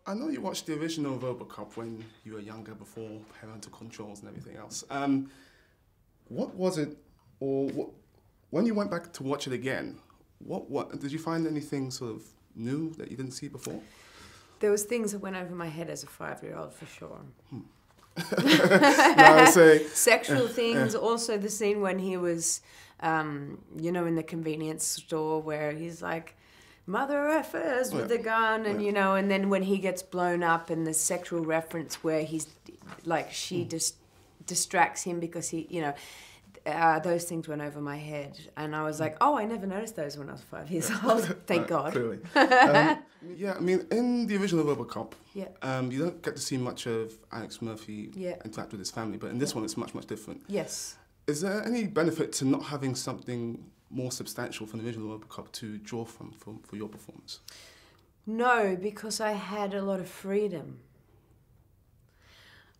I know you watched the original RoboCop when you were younger, before parental controls and everything else. What was it, or when you went back to watch it again, what did you find anything sort of new that you didn't see before? There was things that went over my head as a 5-year-old, for sure. No, I say sexual things. Also, the scene when he was, you know, in the convenience store where he's like, "Mother effers" with the gun, and you know, and then when he gets blown up, and the sexual reference where he's like, she just distracts him because he, you know. Those things went over my head, and I was like, "Oh, I never noticed those when I was 5 years old." Thank God. Clearly. Yeah, I mean, in the original RoboCop, you don't get to see much of Alex Murphy interact with his family, but in this one, it's much, much different. Yes. Is there any benefit to not having something more substantial from the original RoboCop to draw from for your performance? No, because I had a lot of freedom.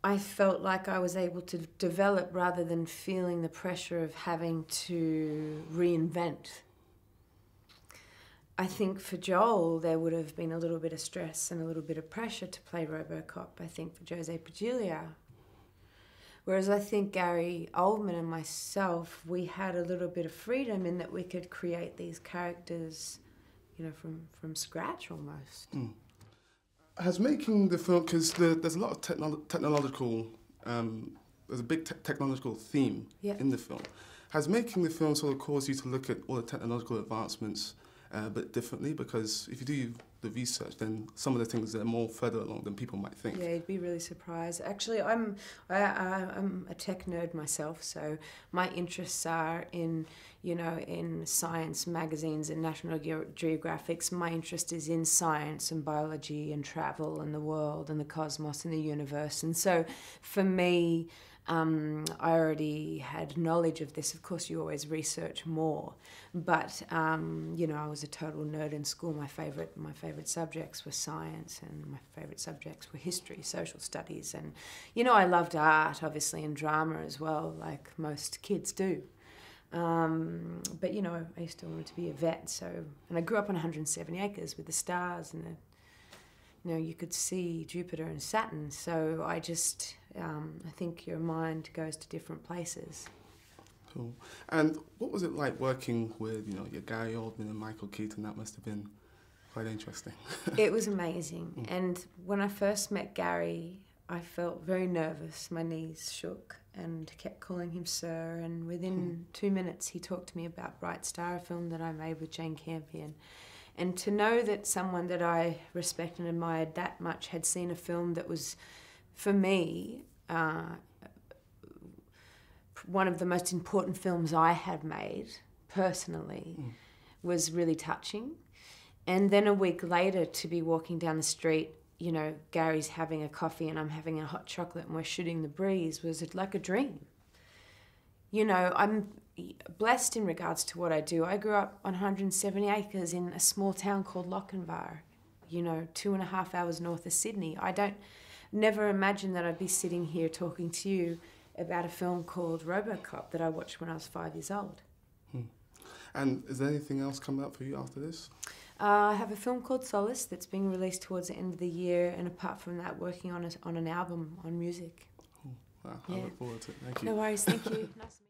I felt like I was able to develop rather than feeling the pressure of having to reinvent. I think for Joel, there would have been a little bit of stress and a little bit of pressure to play RoboCop, I think, for José Padilha. Whereas I think Gary Oldman and myself, we had a little bit of freedom in that we could create these characters, you know, from scratch almost. Has making the film, because there's a lot of technological, there's a big technological theme in the film. Has making the film sort of caused you to look at all the technological advancements a bit differently? Because if you do the research, then some of the things are more further along than people might think. Yeah, you'd be really surprised. Actually, I'm a tech nerd myself, so my interests are in, you know, in science magazines and National Geographics. My interest is in science and biology and travel and the world and the cosmos and the universe. And so for me, I already had knowledge of this. Of course, you always research more, but you know, I was a total nerd in school. My favorite subjects were science, and my favorite subjects were history, social studies, and you know, I loved art, obviously, and drama as well, like most kids do. But you know, I used to want to be a vet. So, and I grew up on 170 acres with the stars and the. You know, you could see Jupiter and Saturn, so I just, I think your mind goes to different places. Cool. And what was it like working with, you know, your Gary Oldman and Michael Keaton? That must have been quite interesting. It was amazing. And when I first met Gary, I felt very nervous. My knees shook and kept calling him sir. And within 2 minutes, he talked to me about Bright Star, a film that I made with Jane Campion. And to know that someone that I respect and admired that much had seen a film that was, for me, one of the most important films I had made, personally, was really touching. And then a week later, to be walking down the street, you know, Gary's having a coffee and I'm having a hot chocolate and we're shooting the breeze, was like a dream. You know, I'm blessed in regards to what I do. I grew up on 170 acres in a small town called Lochinvar, you know, 2.5 hours north of Sydney. I never imagined that I'd be sitting here talking to you about a film called RoboCop that I watched when I was 5 years old. And is there anything else coming up for you after this? I have a film called Solace that's being released towards the end of the year, and apart from that, working on an album on music. Cool. Wow, I look forward to it. Thank you. No worries, thank you. Nice.